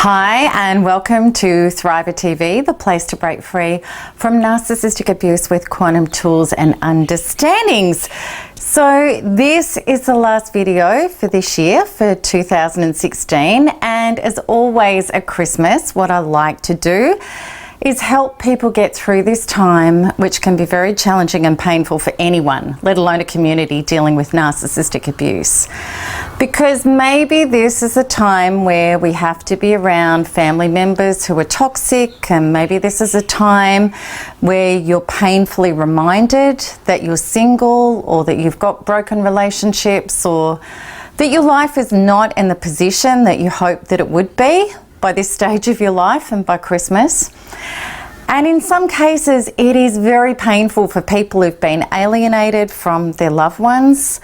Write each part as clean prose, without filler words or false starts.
Hi and welcome to Thriver TV, the place to break free from narcissistic abuse with quantum tools and understandings. So this is the last video for this year, for 2016, and as always at Christmas, what I like to do is help people get through this time, which can be very challenging and painful for anyone, let alone a community dealing with narcissistic abuse. Because maybe this is a time where we have to be around family members who are toxic, and maybe this is a time where you're painfully reminded that you're single, or that you've got broken relationships, or that your life is not in the position that you hoped that it would be by this stage of your life and by Christmas. And in some cases, it is very painful for people who've been alienated from their loved ones.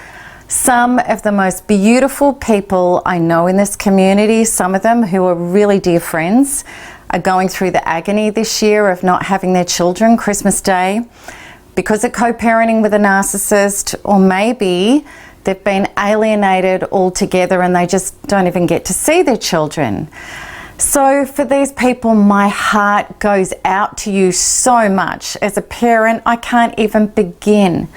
Some of the most beautiful people I know in this community, some of them who are really dear friends, are going through the agony this year of not having their children Christmas Day because of co-parenting with a narcissist, or maybe they've been alienated altogether and they just don't even get to see their children. So for these people, my heart goes out to you so much. As a parent, I can't even begin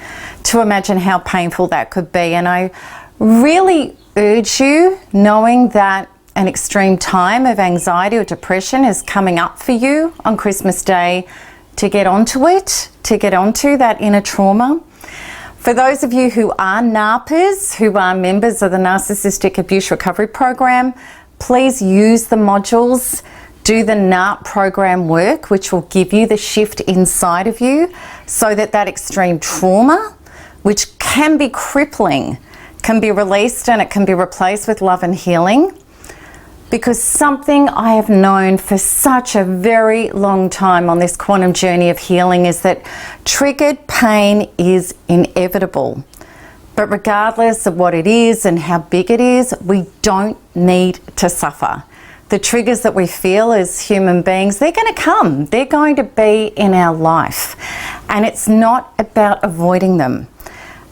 to imagine how painful that could be. And I really urge you, knowing that an extreme time of anxiety or depression is coming up for you on Christmas Day, to get onto it, to get onto that inner trauma. For those of you who are NARPers, who are members of the Narcissistic Abuse Recovery Program, please use the modules, do the NARP program work, which will give you the shift inside of you so that that extreme trauma, which can be crippling, can be released and it can be replaced with love and healing. Because something I have known for such a very long time on this quantum journey of healing is that triggered pain is inevitable. But regardless of what it is and how big it is, we don't need to suffer. The triggers that we feel as human beings, they're going to come. They're going to be in our life. And it's not about avoiding them.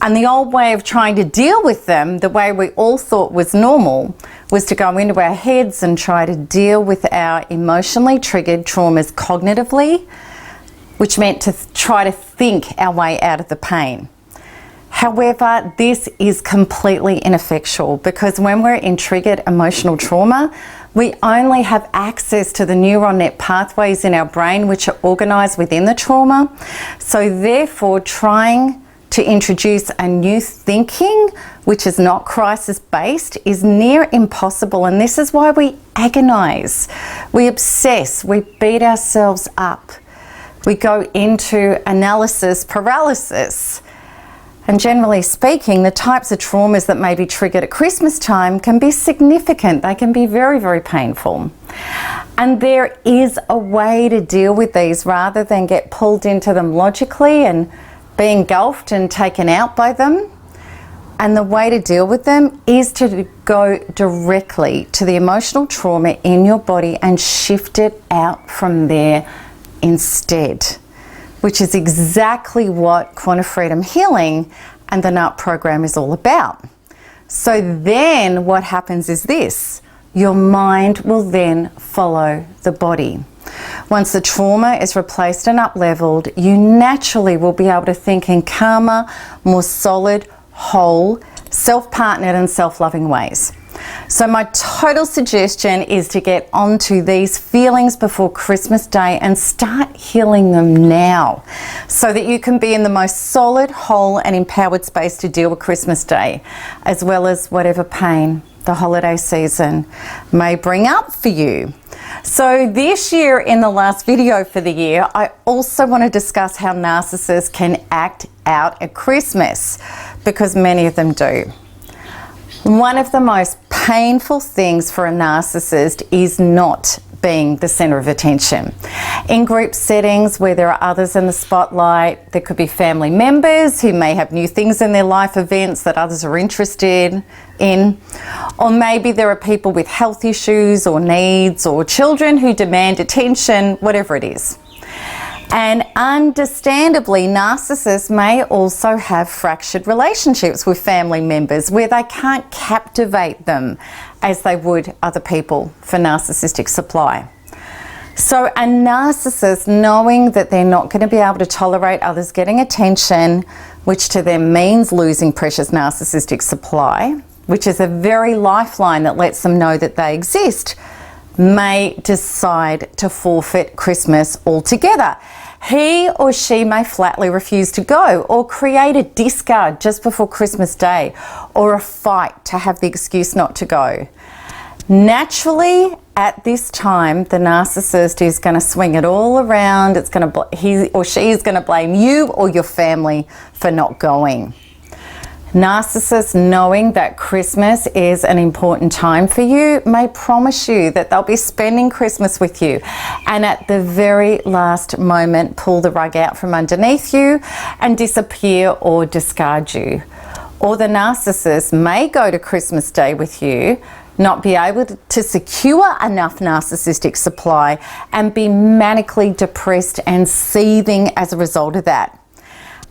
And the old way of trying to deal with them, the way we all thought was normal, was to go into our heads and try to deal with our emotionally triggered traumas cognitively, which meant to try to think our way out of the pain. However, this is completely ineffectual, because when we're in triggered emotional trauma, we only have access to the neural net pathways in our brain which are organized within the trauma. So therefore, trying to introduce a new thinking which is not crisis-based is near impossible. And this is why we agonize, we obsess, we beat ourselves up, we go into analysis paralysis. And generally speaking, the types of traumas that may be triggered at Christmas time can be significant. They can be very, very painful. And there is a way to deal with these rather than get pulled into them logically and be engulfed and taken out by them. And the way to deal with them is to go directly to the emotional trauma in your body and shift it out from there instead, which is exactly what Quantum Freedom Healing and the NARP program is all about. So then what happens is this: your mind will then follow the body. Once the trauma is replaced and up-leveled, you naturally will be able to think in calmer, more solid, whole, self-partnered and self-loving ways. So my total suggestion is to get onto these feelings before Christmas Day and start healing them now, so that you can be in the most solid, whole and empowered space to deal with Christmas Day, as well as whatever pain the holiday season may bring up for you. So this year, in the last video for the year, I also want to discuss how narcissists can act out at Christmas, because many of them do. One of the most painful things for a narcissist is not being the center of attention. In group settings where there are others in the spotlight, there could be family members who may have new things in their life events that others are interested in, or maybe there are people with health issues or needs, or children who demand attention, whatever it is. And understandably, narcissists may also have fractured relationships with family members where they can't captivate them as they would other people for narcissistic supply. So a narcissist, knowing that they're not going to be able to tolerate others getting attention, which to them means losing precious narcissistic supply, which is a very lifeline that lets them know that they exist, may decide to forfeit Christmas altogether. He or she may flatly refuse to go, or create a discard just before Christmas Day, or a fight to have the excuse not to go. Naturally, at this time, the narcissist is going to swing it all around. He or she is going to blame you or your family for not going. Narcissists, knowing that Christmas is an important time for you, may promise you that they'll be spending Christmas with you, and at the very last moment pull the rug out from underneath you and disappear or discard you. Or the narcissist may go to Christmas Day with you, not be able to secure enough narcissistic supply, and be manically depressed and seething as a result of that.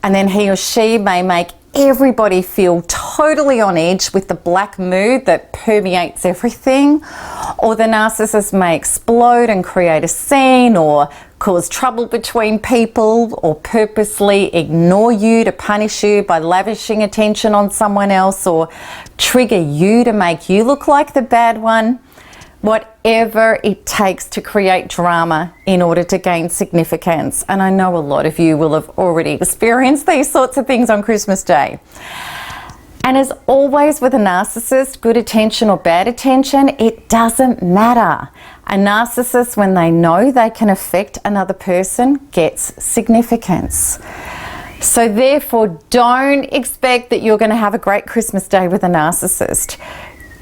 And then he or she may make everybody feel totally on edge with the black mood that permeates everything, or the narcissist may explode and create a scene, or cause trouble between people, or purposely ignore you to punish you by lavishing attention on someone else, or trigger you to make you look like the bad one. Whatever it takes to create drama in order to gain significance. And I know a lot of you will have already experienced these sorts of things on Christmas Day. And as always with a narcissist, good attention or bad attention, it doesn't matter. A narcissist, when they know they can affect another person, gets significance. So therefore, don't expect that you're going to have a great Christmas Day with a narcissist.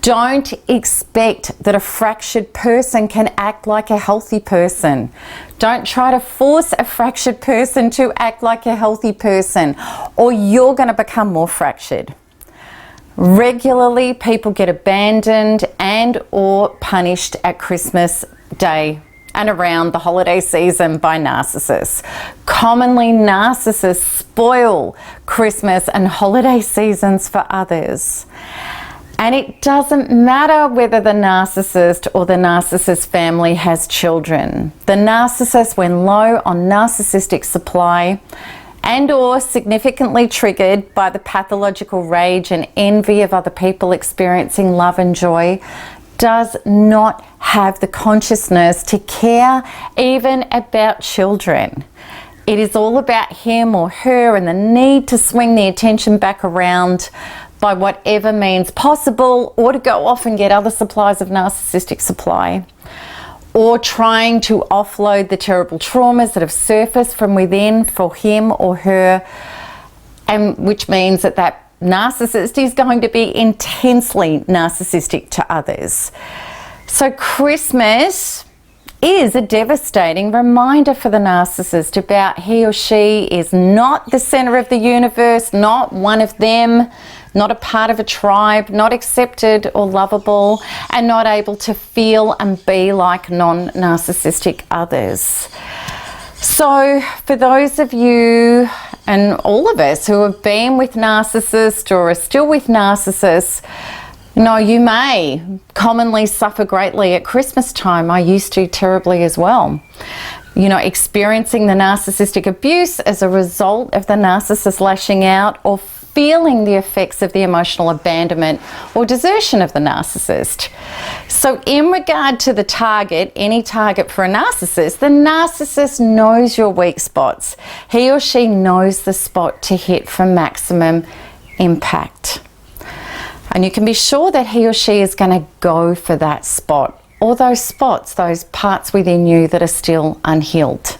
Don't expect that a fractured person can act like a healthy person. Don't try to force a fractured person to act like a healthy person, or you're going to become more fractured. Regularly, people get abandoned and or punished at Christmas Day and around the holiday season by narcissists. Commonly, narcissists spoil Christmas and holiday seasons for others. And it doesn't matter whether the narcissist or the narcissist family has children. The narcissist, when low on narcissistic supply and or significantly triggered by the pathological rage and envy of other people experiencing love and joy, does not have the consciousness to care even about children. It is all about him or her and the need to swing the attention back around by whatever means possible, or to go off and get other supplies of narcissistic supply, or trying to offload the terrible traumas that have surfaced from within for him or her, and which means that that narcissist is going to be intensely narcissistic to others. So Christmas is a devastating reminder for the narcissist about he or she is not the center of the universe, not one of them, not a part of a tribe, not accepted or lovable, and not able to feel and be like non-narcissistic others. So for those of you and all of us who have been with narcissists or are still with narcissists, you may commonly suffer greatly at Christmas time. I used to terribly as well. Experiencing the narcissistic abuse as a result of the narcissist lashing out, or feeling the effects of the emotional abandonment or desertion of the narcissist. So in regard to the target, any target for a narcissist, the narcissist knows your weak spots. He or she knows the spot to hit for maximum impact. And you can be sure that he or she is going to go for that spot, or those spots, those parts within you that are still unhealed.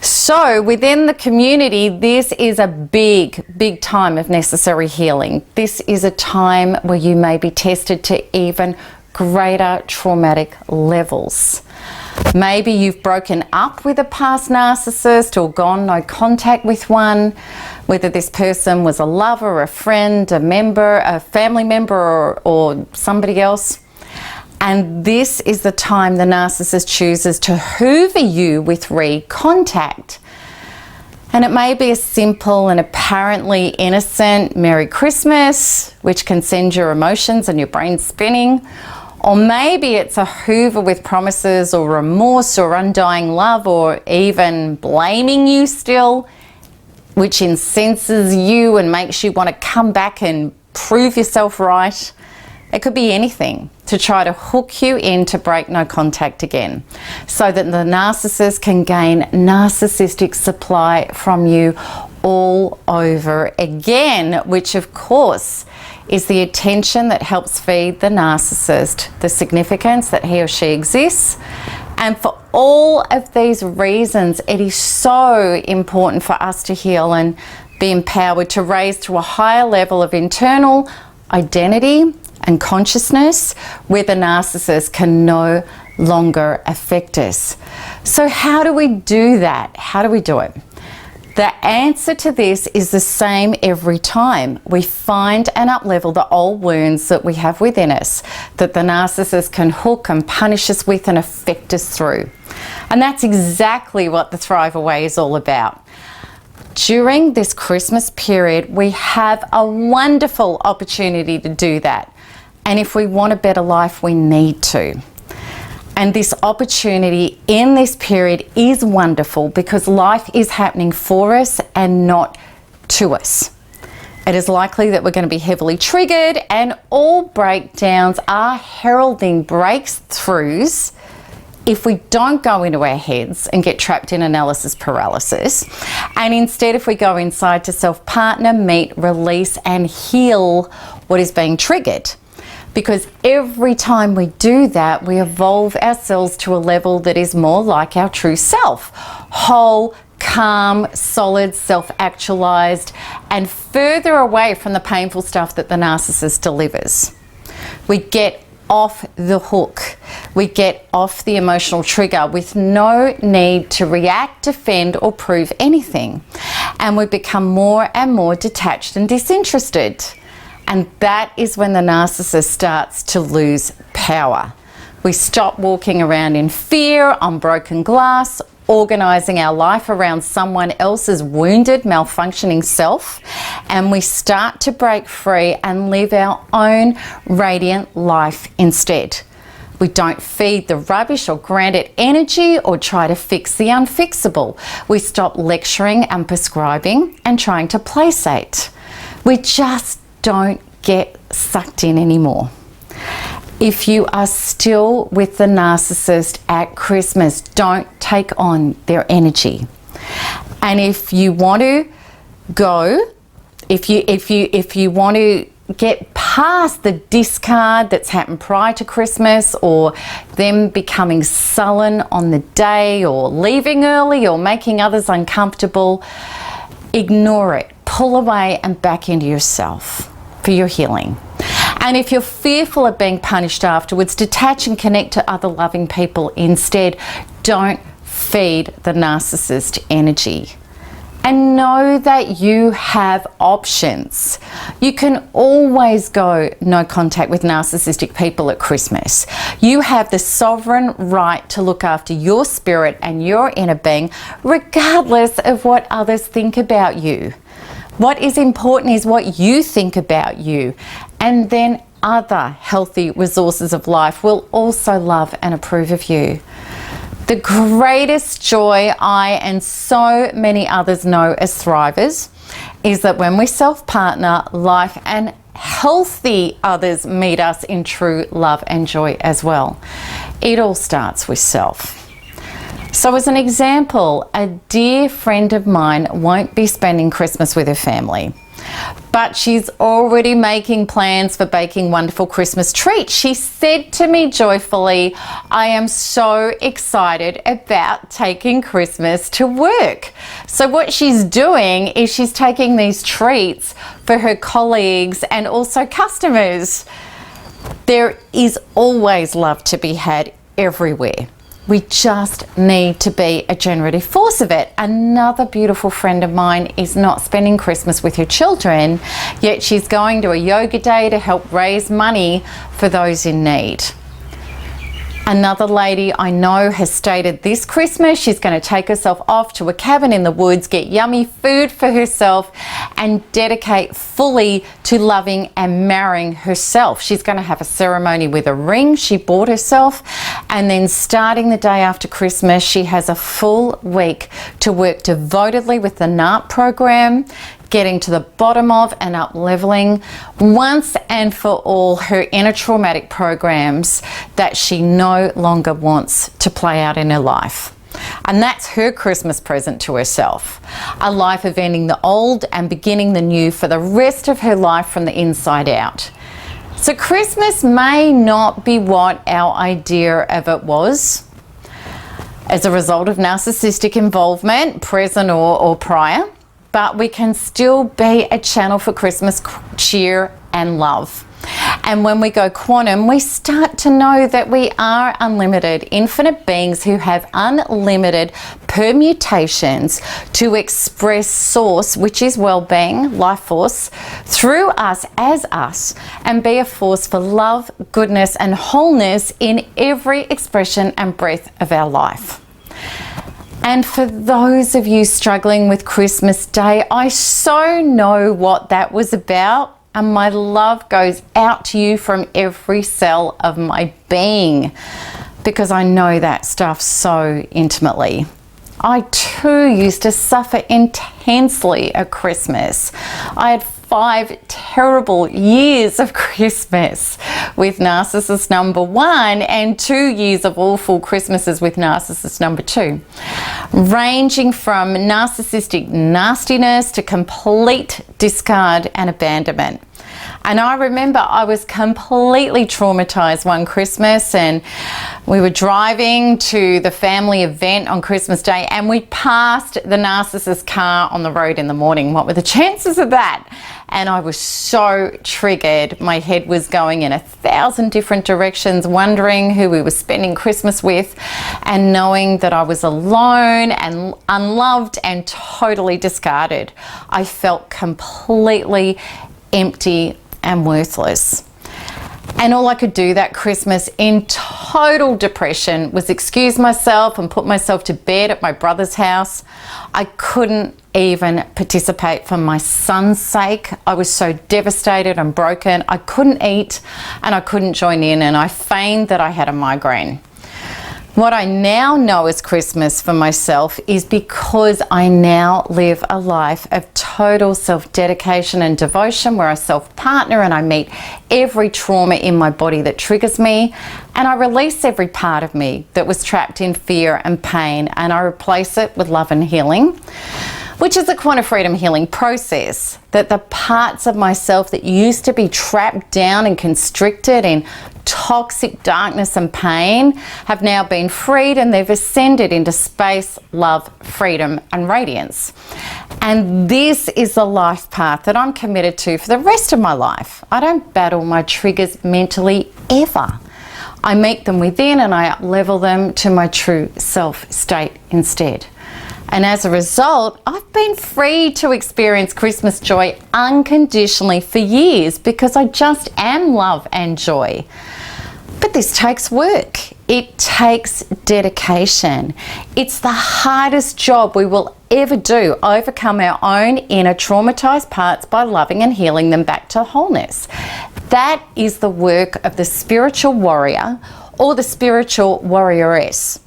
So within the community, this is a big, big time of necessary healing. This is a time where you may be tested to even greater traumatic levels. Maybe you've broken up with a past narcissist or gone no contact with one, whether this person was a lover, a friend, a member, a family member, or somebody else. And this is the time the narcissist chooses to hoover you with re-contact. And it may be a simple and apparently innocent Merry Christmas, which can send your emotions and your brain spinning. Or maybe it's a hoover with promises or remorse or undying love or even blaming you still, which incenses you and makes you want to come back and prove yourself right. It could be anything to try to hook you in to break no contact again, so that the narcissist can gain narcissistic supply from you all over again, which of course is the attention that helps feed the narcissist the significance that he or she exists. And for all of these reasons, it is so important for us to heal and be empowered to raise to a higher level of internal identity and consciousness where the narcissist can no longer affect us. So how do we do that? How do we do it? The answer to this is the same every time. We find and up-level the old wounds that we have within us that the narcissist can hook and punish us with and affect us through. And that's exactly what the Thrive Away is all about. During this Christmas period, we have a wonderful opportunity to do that. And if we want a better life, we need to. And this opportunity in this period is wonderful because life is happening for us and not to us. It is likely that we're going to be heavily triggered, and all breakdowns are heralding breakthroughs if we don't go into our heads and get trapped in analysis paralysis. And instead, if we go inside to self-partner, meet, release, and heal what is being triggered. Because every time we do that, we evolve ourselves to a level that is more like our true self. Whole, calm, solid, self-actualized, and further away from the painful stuff that the narcissist delivers. We get off the hook. We get off the emotional trigger with no need to react, defend, or prove anything. And we become more and more detached and disinterested. And that is when the narcissist starts to lose power. We stop walking around in fear on broken glass, organizing our life around someone else's wounded, malfunctioning self, and we start to break free and live our own radiant life instead. We don't feed the rubbish or grant it energy or try to fix the unfixable. We stop lecturing and prescribing and trying to placate. We just don't get sucked in anymore. If you are still with the narcissist at Christmas, don't take on their energy. And if you want to go, if you want to get past the discard that's happened prior to Christmas, or them becoming sullen on the day, or leaving early, or making others uncomfortable, ignore it. Pull away and back into yourself for your healing. And if you're fearful of being punished afterwards, detach and connect to other loving people instead. Don't feed the narcissist energy. And know that you have options. You can always go no contact with narcissistic people at Christmas. You have the sovereign right to look after your spirit and your inner being, regardless of what others think about you. What is important is what you think about you, and then other healthy resources of life will also love and approve of you. The greatest joy I and so many others know as thrivers is that when we self-partner, life and healthy others meet us in true love and joy as well. It all starts with self. So as an example, a dear friend of mine won't be spending Christmas with her family, but she's already making plans for baking wonderful Christmas treats. She said to me joyfully, "I am so excited about taking Christmas to work." So what she's doing is she's taking these treats for her colleagues and also customers. There is always love to be had everywhere. We just need to be a generative force of it. Another beautiful friend of mine is not spending Christmas with her children, yet she's going to a yoga day to help raise money for those in need. Another lady I know has stated this Christmas she's going to take herself off to a cabin in the woods, get yummy food for herself, and dedicate fully to loving and marrying herself. She's going to have a ceremony with a ring she bought herself, and then starting the day after Christmas, she has a full week to work devotedly with the NARP program, getting to the bottom of and up leveling once and for all her inner traumatic programs that she no longer wants to play out in her life. And that's her Christmas present to herself. A life of ending the old and beginning the new for the rest of her life from the inside out. So Christmas may not be what our idea of it was as a result of narcissistic involvement, present or prior, but we can still be a channel for Christmas cheer and love. And when we go quantum, we start to know that we are unlimited, infinite beings who have unlimited permutations to express source, which is well-being, life force, through us as us, and be a force for love, goodness, and wholeness in every expression and breath of our life. And for those of you struggling with Christmas Day, I so know what that was about, and my love goes out to you from every cell of my being, because I know that stuff so intimately. I too used to suffer intensely at Christmas. I had 5 terrible years of Christmas with narcissist number 1 and 2 years of awful Christmases with narcissist number 2, ranging from narcissistic nastiness to complete discard and abandonment. And I remember I was completely traumatized one Christmas, and we were driving to the family event on Christmas Day, and we passed the narcissist car on the road in the morning. What were the chances of that? And I was so triggered. My head was going in 1,000 different directions, wondering who we were spending Christmas with, and knowing that I was alone and unloved and totally discarded. I felt completely empty and worthless. And all I could do that Christmas in total depression was excuse myself and put myself to bed at my brother's house. I couldn't even participate for my son's sake. I was so devastated and broken. I couldn't eat and I couldn't join in, and I feigned that I had a migraine. What I now know as Christmas for myself is because I now live a life of total self-dedication and devotion, where I self-partner and I meet every trauma in my body that triggers me, and I release every part of me that was trapped in fear and pain, and I replace it with love and healing, which is a quantum freedom healing process, that the parts of myself that used to be trapped down and constricted in toxic darkness and pain have now been freed, and they've ascended into space, love, freedom, and radiance. And this is the life path that I'm committed to for the rest of my life. I don't battle my triggers mentally ever. I meet them within and I up-level them to my true self state instead. And as a result, I've been free to experience Christmas joy unconditionally for years, because I just am love and joy. But this takes work. It takes dedication. It's the hardest job we will ever do, overcome our own inner traumatized parts by loving and healing them back to wholeness. That is the work of the spiritual warrior or the spiritual warrioress.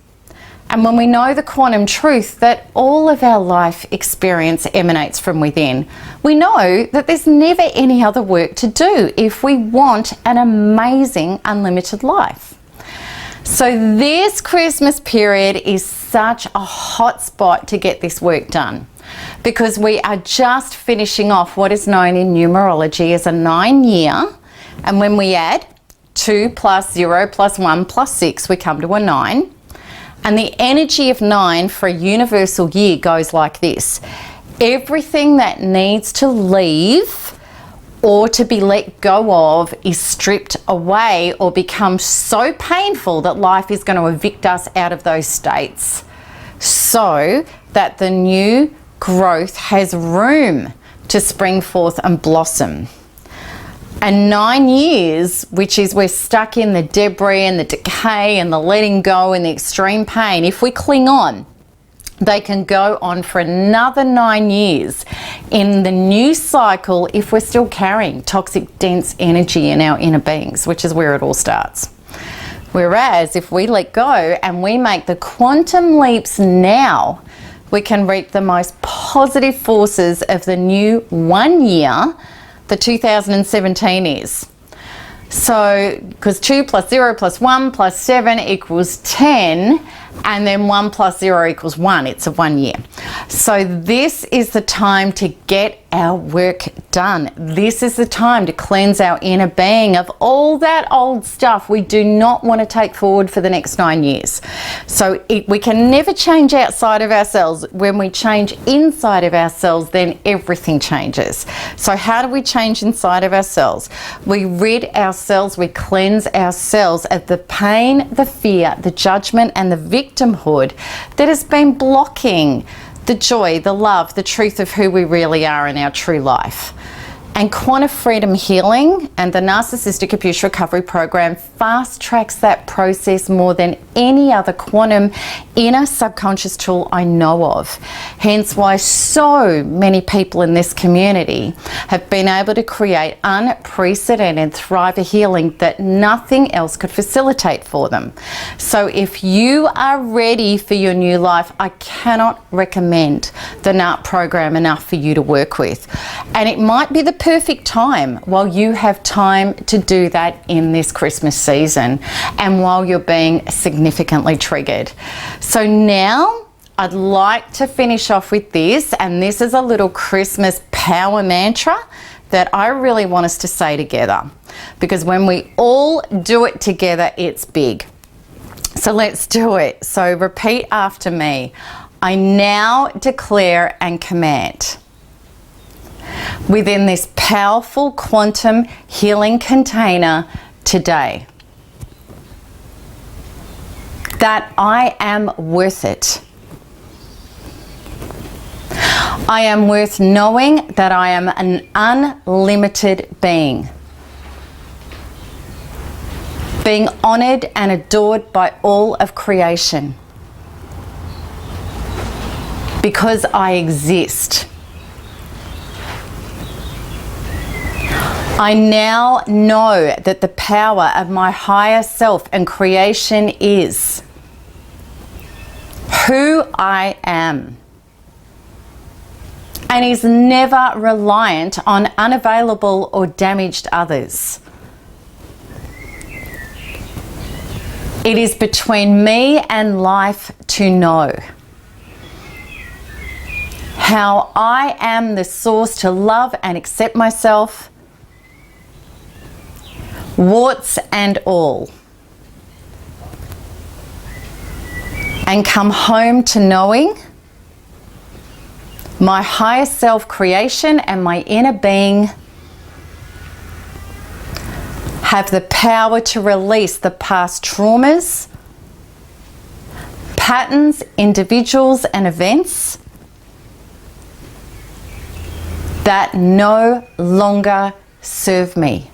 And when we know the quantum truth that all of our life experience emanates from within, we know that there's never any other work to do if we want an amazing unlimited life. So this Christmas period is such a hot spot to get this work done, because we are just finishing off what is known in numerology as a 9-year, and when we add 2 plus 0 plus 1 plus 6, we come to a 9. And the energy of 9 for a universal year goes like this. Everything that needs to leave or to be let go of is stripped away or becomes so painful that life is going to evict us out of those states, so that the new growth has room to spring forth and blossom. And 9 years, which is we're stuck in the debris and the decay and the letting go and the extreme pain, if we cling on, they can go on for another 9 years in the new cycle if we're still carrying toxic, dense energy in our inner beings, which is where it all starts. Whereas if we let go and we make the quantum leaps now, we can reap the most positive forces of the new 1 year, the 2017 is. So, because 2 plus 0 plus 1 plus 7 equals 10, and then 1 plus 0 equals 1. It's a 1 year. So this is the time to get our work done. This is the time to cleanse our inner being of all that old stuff we do not want to take forward for the next 9 years. So we can never change outside of ourselves. When we change inside of ourselves, then everything changes. So how do we change inside of ourselves? We rid ourselves, we cleanse ourselves of the pain, the fear, the judgment, and the victimhood that has been blocking the joy, the love, the truth of who we really are in our true life. And Quantum Freedom Healing and the Narcissistic Abuse Recovery Program fast tracks that process more than any other quantum inner subconscious tool I know of. Hence why so many people in this community have been able to create unprecedented Thriver healing that nothing else could facilitate for them. So if you are ready for your new life, I cannot recommend the NARP program enough for you to work with. And it might be the perfect time while you have time to do that in this Christmas season and while you're being significantly triggered. So now I'd like to finish off with this, and this is a little Christmas power mantra that I really want us to say together, because when we all do it together, it's big. So let's do it. So repeat after me. I now declare and command within this powerful quantum healing container today that I am worth it. I am worth knowing that I am an unlimited being, being honored and adored by all of creation, because I exist. I now know that the power of my higher self and creation is who I am, and is never reliant on unavailable or damaged others. It is between me and life to know how I am the source to love and accept myself, warts and all, and come home to knowing my higher self creation and my inner being have the power to release the past traumas, patterns, individuals and events that no longer serve me.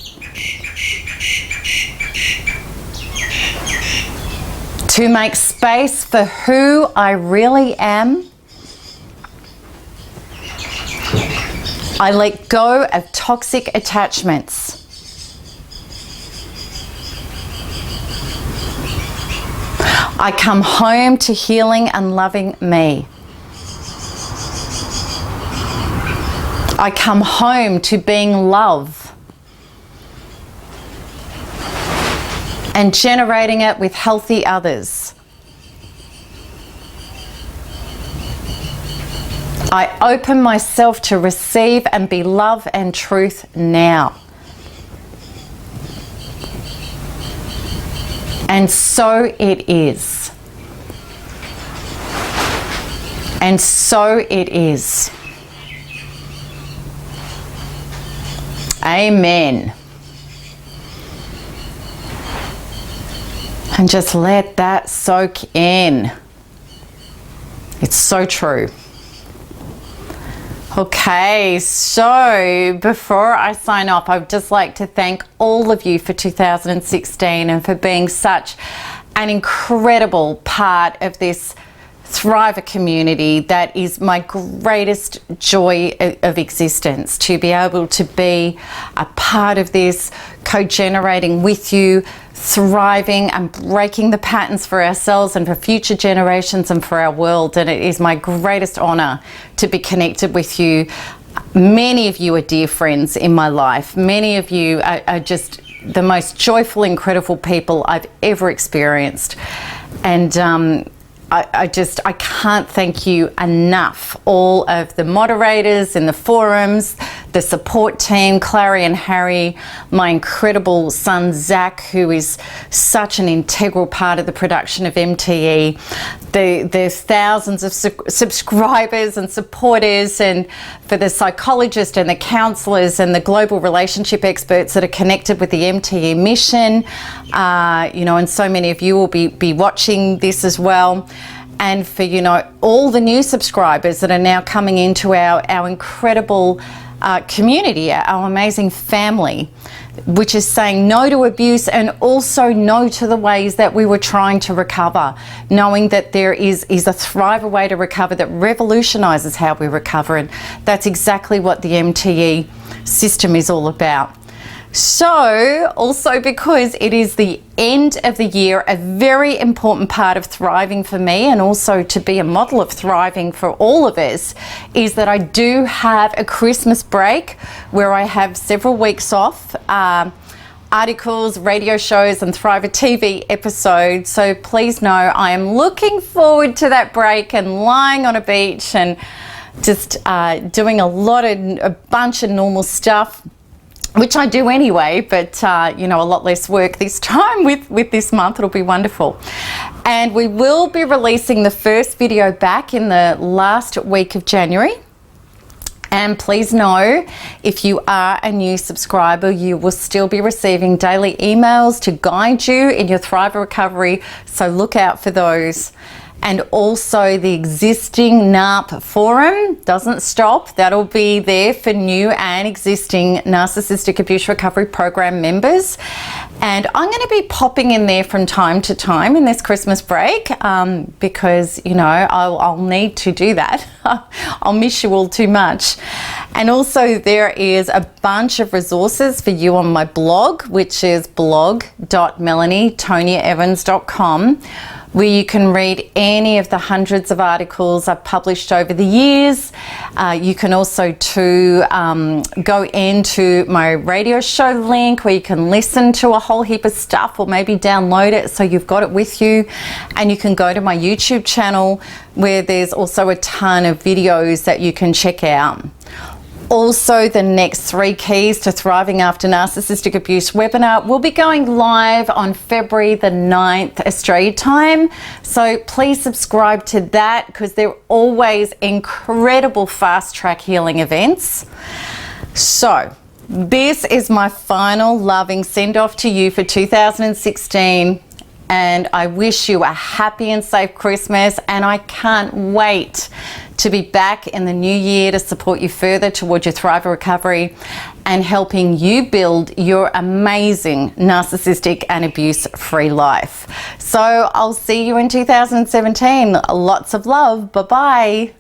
To make space for who I really am, I let go of toxic attachments. I come home to healing and loving me. I come home to being love and generating it with healthy others. I open myself to receive and be love and truth now. And so it is. And so it is. Amen. And just let that soak in. It's so true. Okay, so before I sign off, I'd just like to thank all of you for 2016 and for being such an incredible part of this Thriver community that is my greatest joy of existence, to be able to be a part of this, co-generating with you, thriving and breaking the patterns for ourselves and for future generations and for our world. And it is my greatest honor to be connected with you. Many of you are dear friends in my life. Many of you are just the most joyful, incredible people I've ever experienced. And I can't thank you enough. All of the moderators in the forums, the support team, Clary and Harry, my incredible son Zach, who is such an integral part of the production of MTE, there's thousands of subscribers and supporters, and for the psychologists and the counsellors and the global relationship experts that are connected with the MTE mission, and so many of you will be watching this as well. And for, all the new subscribers that are now coming into our incredible community, our amazing family, which is saying no to abuse and also no to the ways that we were trying to recover, knowing that there is a Thriver way to recover that revolutionises how we recover. And that's exactly what the MTE system is all about. So, also because it is the end of the year, a very important part of thriving for me, and also to be a model of thriving for all of us, is that I do have a Christmas break where I have several weeks off, articles, radio shows and Thriver TV episodes. So please know I am looking forward to that break and lying on a beach and just doing a bunch of normal stuff, which I do anyway, but a lot less work this time with this month. It'll be wonderful. And we will be releasing the first video back in the last week of January. And please know, if you are a new subscriber, you will still be receiving daily emails to guide you in your Thriver recovery, so look out for those. And also the existing NARP forum doesn't stop. That'll be there for new and existing Narcissistic Abuse Recovery Program members. And I'm going to be popping in there from time to time in this Christmas break because, I'll need to do that. I'll miss you all too much. And also there is a bunch of resources for you on my blog, which is blog.melanietoniaevans.com, where you can read any of the hundreds of articles I've published over the years. You can also go into my radio show link where you can listen to a whole heap of stuff, or maybe download it so you've got it with you. And you can go to my YouTube channel where there's also a ton of videos that you can check out. Also, the next 3 keys to thriving after narcissistic abuse webinar will be going live on February the 9th Australia time. So please subscribe to that, because they're always incredible fast track healing events. So this is my final loving send off to you for 2016. And I wish you a happy and safe Christmas, and I can't wait to be back in the new year to support you further towards your Thriver recovery and helping you build your amazing narcissistic and abuse-free life. So I'll see you in 2017. Lots of love. Bye-bye.